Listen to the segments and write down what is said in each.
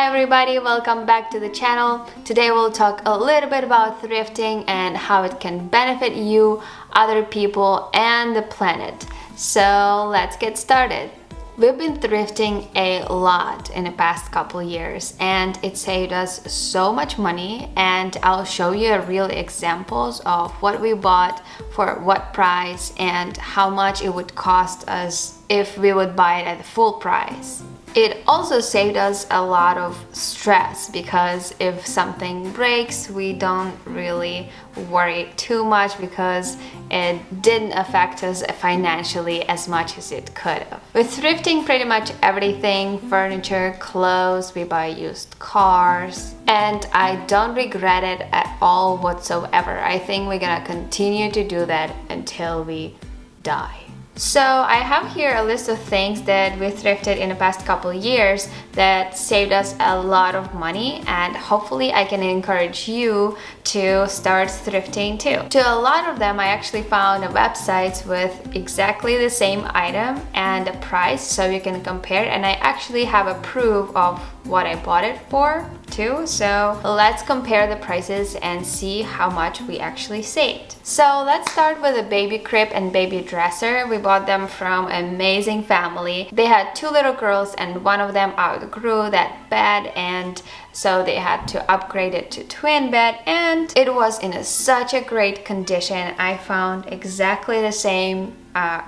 everybody, welcome back to the channel. Today we'll talk a little bit about thrifting and how it can benefit you, other people, and the planet. So let's get started. We've been thrifting a lot in the past couple years and it saved us so much money, and I'll show you real examples of what we bought, for what price, and how much it would cost us if we would buy it at the full price. It also saved us a lot of stress because if something breaks, we don't really worry too much because it didn't affect us financially as much as it could have. With thrifting pretty much everything, furniture, clothes, we buy used cars, and I don't regret it at all whatsoever. I think we're gonna continue to do that until we die. So I have here a list of things that we thrifted in the past couple of years that saved us a lot of money, and hopefully I can encourage you to start thrifting too. To a lot of them I actually found websites with exactly the same item and the price so you can compare, and I actually have a proof of what I bought it for too. So let's compare the prices and see how much we actually saved. So let's start with a baby crib and baby dresser. We bought them from an amazing family. They had two little girls and one of them outgrew that bed, and so they had to upgrade it to twin bed, and it was in such a great condition. I found exactly the same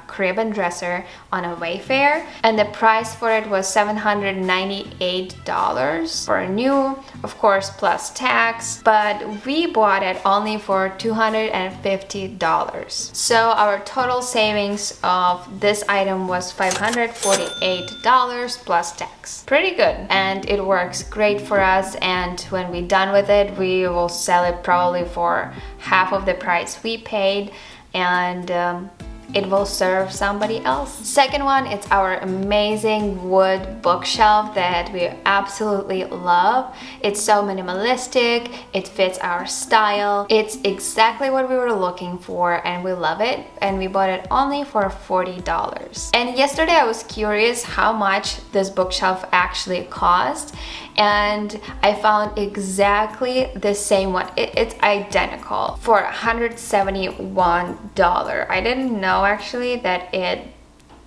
crib and dresser on a Wayfair, and the price for it was $798 for a new, of course, plus tax, but we bought it only for $250. So our total savings of this item was $548 plus tax. Pretty good, and it works great for us, and when we're done with it, we will sell it probably for half of the price we paid, and it will serve somebody else. Second one, it's our amazing wood bookshelf that we absolutely love. It's so minimalistic, it fits our style, it's exactly what we were looking for, and we love it, and we bought it only for $40. And yesterday I was curious how much this bookshelf actually cost, and I found exactly the same one. It's identical for $171. I didn't know actually that it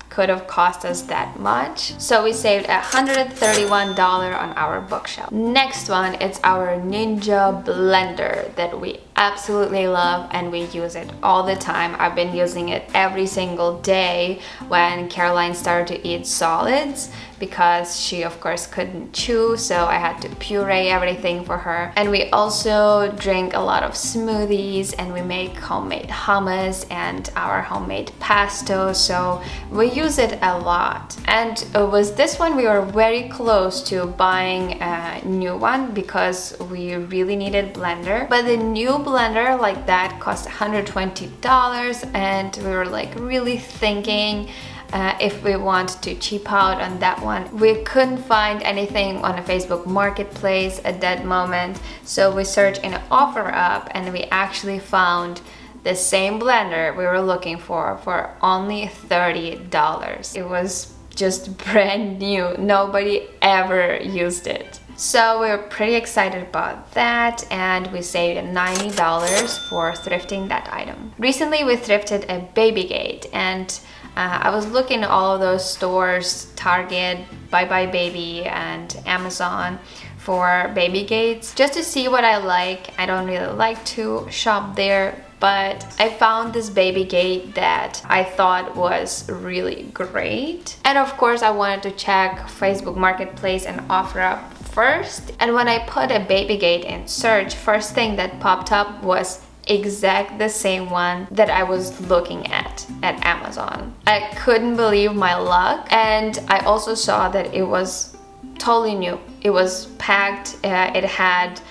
could have cost us that much, so we saved $131 on our bookshelf. Next one, it's our Ninja blender that we absolutely love, and we use it all the time. I've been using it every single day when Caroline started to eat solids because she of course couldn't chew, so I had to puree everything for her. And we also drink a lot of smoothies, and we make homemade hummus and our homemade pesto, so we use it a lot. And with this one we were very close to buying a new one because we really needed blender, but the new blender like that cost $120, and we were like really thinking if we want to cheap out on that one. We couldn't find anything on a Facebook marketplace at that moment, so we searched in OfferUp and we actually found the same blender we were looking for only $30. It was just brand new, nobody ever used it. So we're pretty excited about that, and we saved $90 for thrifting that item. Recently we thrifted a baby gate, and I was looking at all of those stores, Target, Bye Bye Baby, and Amazon for baby gates just to see what I like. I don't really like to shop there, but I found this baby gate that I thought was really great. And of course I wanted to check Facebook Marketplace and OfferUp first, and when I put a baby gate in search, first thing that popped up was exact the same one that I was looking at Amazon. I couldn't believe my luck, and I also saw that it was totally new. It was packed, it had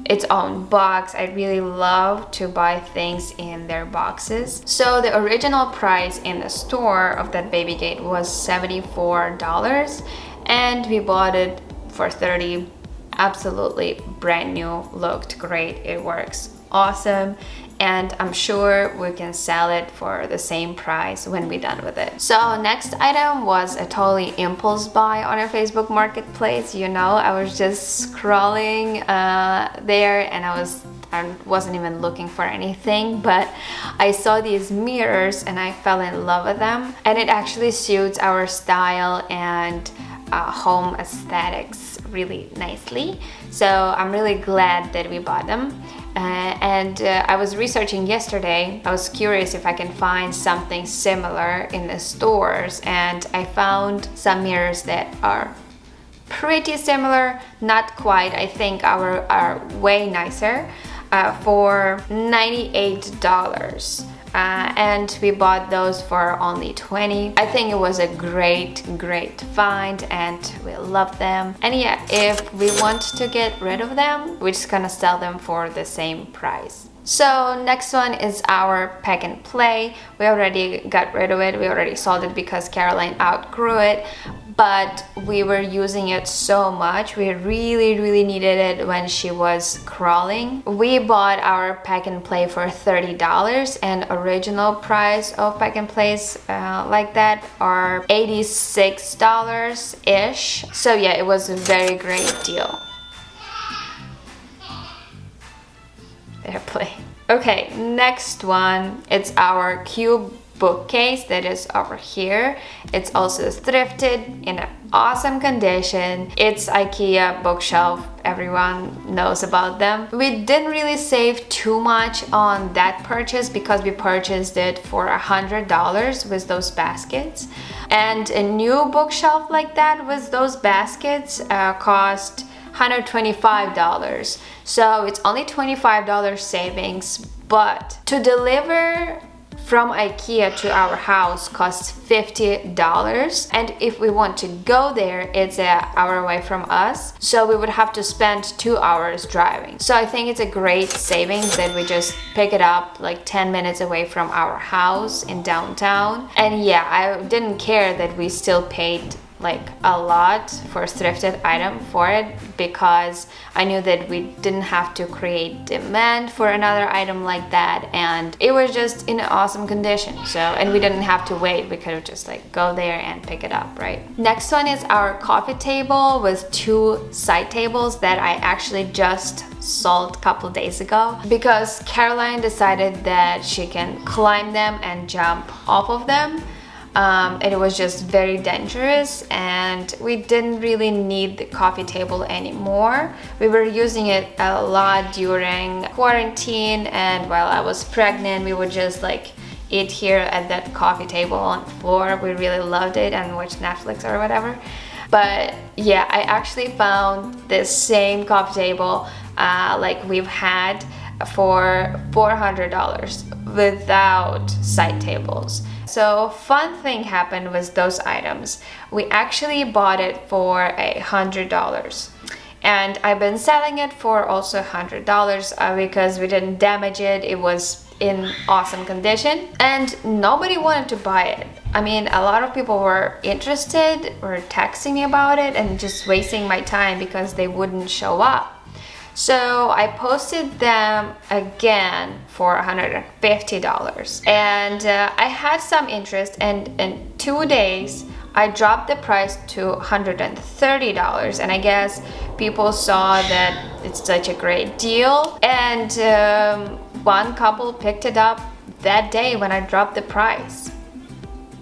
its own box. I really love to buy things in their boxes. So the original price in the store of that baby gate was $74, and we bought it for $30. Absolutely brand new, looked great, it works awesome, and I'm sure we can sell it for the same price when we're done with it. So next item was a totally impulse buy on our Facebook marketplace. You know, I was just scrolling there, and I wasn't even looking for anything, but I saw these mirrors and I fell in love with them, and it actually suits our style and home aesthetics really nicely. So I'm really glad that we bought them. I was researching yesterday. I was curious if I can find something similar in the stores, and I found some mirrors that are pretty similar, not quite. I think our are way nicer, for $98. And we bought those for only $20. I think it was a great find, and we love them. And yeah, if we want to get rid of them, we're just gonna sell them for the same price. So next one is our pack and play. We already got rid of it. We already sold it because Caroline outgrew it, but we were using it so much. We really needed it when she was crawling. We bought our pack and play for $30, and original price of pack and plays like that are $86-ish. So yeah, it was a very great deal. Airplane. Okay, next one, it's our cube bookcase that is over here. It's also thrifted in an awesome condition. It's Ikea Bookshelf. Everyone knows about them. We didn't really save too much on that purchase because we purchased it for $100 with those baskets. And a new bookshelf like that with those baskets cost $125. So it's only $25 savings, but to deliver from Ikea to our house costs $50, and if we want to go there, it's an hour away from us, so we would have to spend 2 hours driving. So I think it's a great savings that we just pick it up like 10 minutes away from our house in downtown. And yeah, I didn't care that we still paid like a lot for a thrifted item for it, because I knew that we didn't have to create demand for another item like that, and it was just in an awesome condition. So, and we didn't have to wait. We could have just like go there and pick it up, right? Next one is our coffee table with 2 side tables that I actually just sold a couple days ago because Caroline decided that she can climb them and jump off of them. And it was just very dangerous, and we didn't really need the coffee table anymore. We were using it a lot during quarantine, and while I was pregnant, we would just like eat here at that coffee table on the floor. We really loved it and watch Netflix or whatever. But yeah, I actually found this same coffee table like we've had for $400 without side tables. So fun thing happened with those items. We actually bought it for $100, and I've been selling it for also $100 because we didn't damage it. It was in awesome condition, and nobody wanted to buy it. I mean, a lot of people were interested, were texting me about it and just wasting my time because they wouldn't show up. So I posted them again for $150, and I had some interest, and in 2 days I dropped the price to $130, and I guess people saw that it's such a great deal, and one couple picked it up that day when I dropped the price.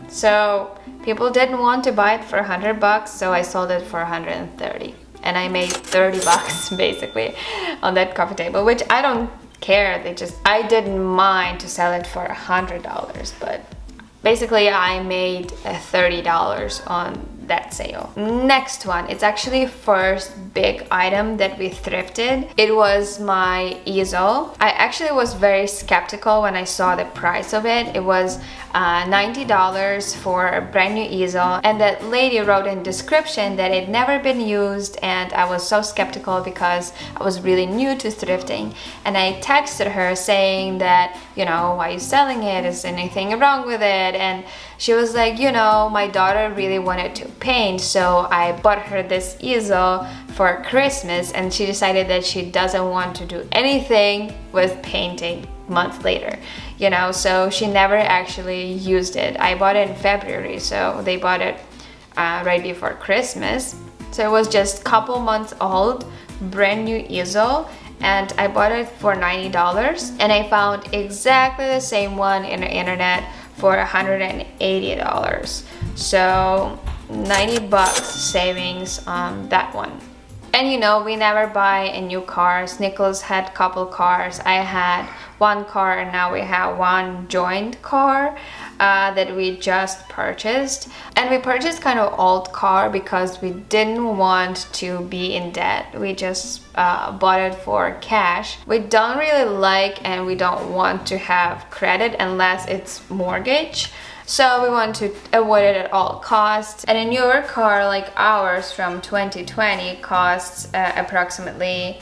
So people didn't want to buy it for $100, so I sold it for $130. And I made $30 basically on that coffee table, which I don't care. I didn't mind to sell it for $100, but basically I made $30 on that sale. Next one, it's actually first big item that we thrifted. It was my easel. I actually was very skeptical when I saw the price of it. It was $90 for a brand new easel, and that lady wrote in description that it never been used, and I was so skeptical because I was really new to thrifting. And I texted her saying that, you know, why are you selling it? Is anything wrong with it? And she was like, you know, my daughter really wanted to paint, so I bought her this easel for Christmas, and she decided that she doesn't want to do anything with painting months later, you know, so she never actually used it. I bought it in February, so they bought it right before Christmas. So it was just a couple months old, brand new easel, and I bought it for $90, and I found exactly the same one in the internet for $180. So 90 bucks savings on that one. And you know, we never buy a new cars. Nicholas had a couple cars. I had one car, and now we have one joint car that we just purchased. And we purchased kind of old car because we didn't want to be in debt. We just bought it for cash. We don't really like and we don't want to have credit unless it's mortgage. So we want to avoid it at all costs. And a newer car like ours from 2020 costs approximately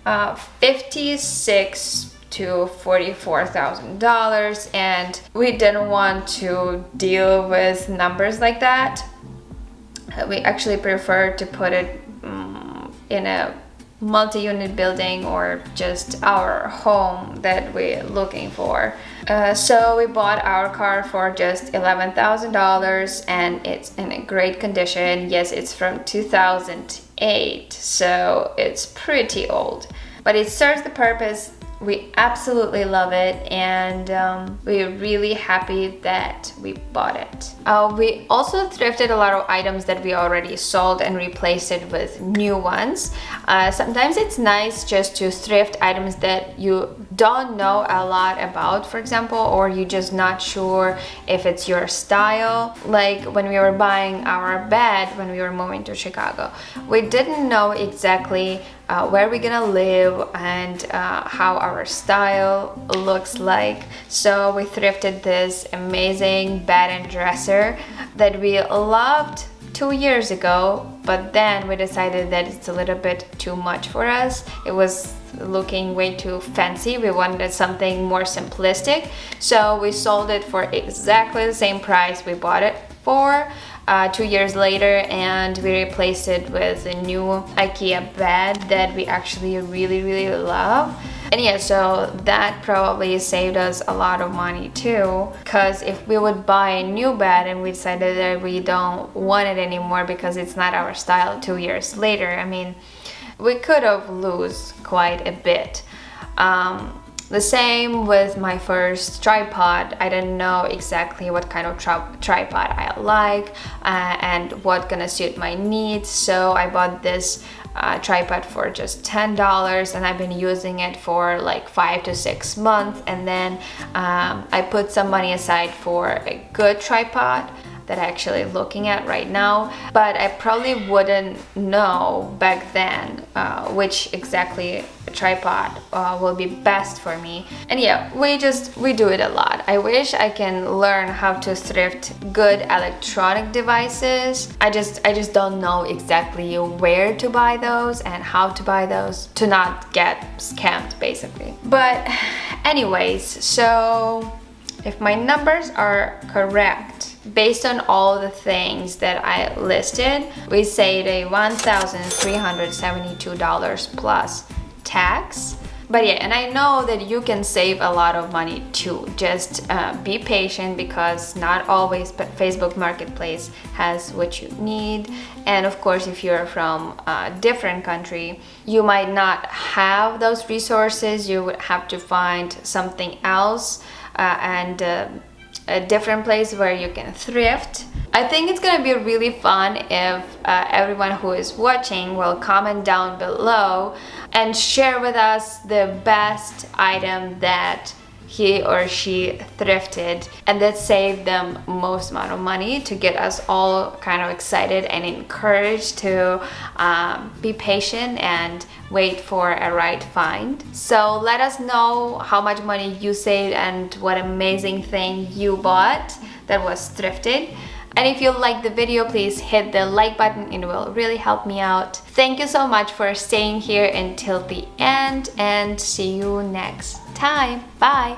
$56,000 to $44,000, and we didn't want to deal with numbers like that. We actually prefer to put it in a multi-unit building or just our home that we're looking for. So we bought our car for just $11,000, and it's in a great condition. Yes, it's from 2008, so it's pretty old, but it serves the purpose. We absolutely love it, and we're really happy that we bought it. We also thrifted a lot of items that we already sold and replaced it with new ones. Sometimes it's nice just to thrift items that you don't know a lot about, for example, or you're just not sure if it's your style. Like when we were buying our bed when we were moving to Chicago, we didn't know exactly where we're gonna live and how our style looks like. So we thrifted this amazing bed and dresser that we loved 2 years ago, but then we decided that it's a little bit too much for us. It was looking way too fancy. We wanted something more simplistic, so we sold it for exactly the same price we bought it for 2 years later, and we replaced it with a new Ikea bed that we actually really love. And yeah, so that probably saved us a lot of money too, because if we would buy a new bed and we decided that we don't want it anymore because it's not our style 2 years later, I mean, we could have lost quite a bit. The same with my first tripod. I didn't know exactly what kind of tripod I like and what gonna suit my needs, so I bought this tripod for just $10, and I've been using it for like 5 to 6 months, and then I put some money aside for a good tripod that I'm actually looking at right now, but I probably wouldn't know back then which exactly tripod will be best for me. And yeah, we do it a lot. I wish I can learn how to thrift good electronic devices. I just don't know exactly where to buy those and how to buy those to not get scammed basically. But anyways, so if my numbers are correct, based on all the things that I listed, we saved a $1,372 plus tax. But yeah, and I know that you can save a lot of money too. Just be patient, because not always Facebook Marketplace has what you need. And of course, if you're from a different country, you might not have those resources. You would have to find something else and a different place where you can thrift. I think it's gonna be really fun if everyone who is watching will comment down below and share with us the best item that he or she thrifted and that saved them most amount of money, to get us all kind of excited and encouraged to be patient and wait for a right find. So let us know how much money you saved and what amazing thing you bought that was thrifted. And if you like the video, please hit the like button. It will really help me out. Thank you so much for staying here until the end, and see you next time. Bye!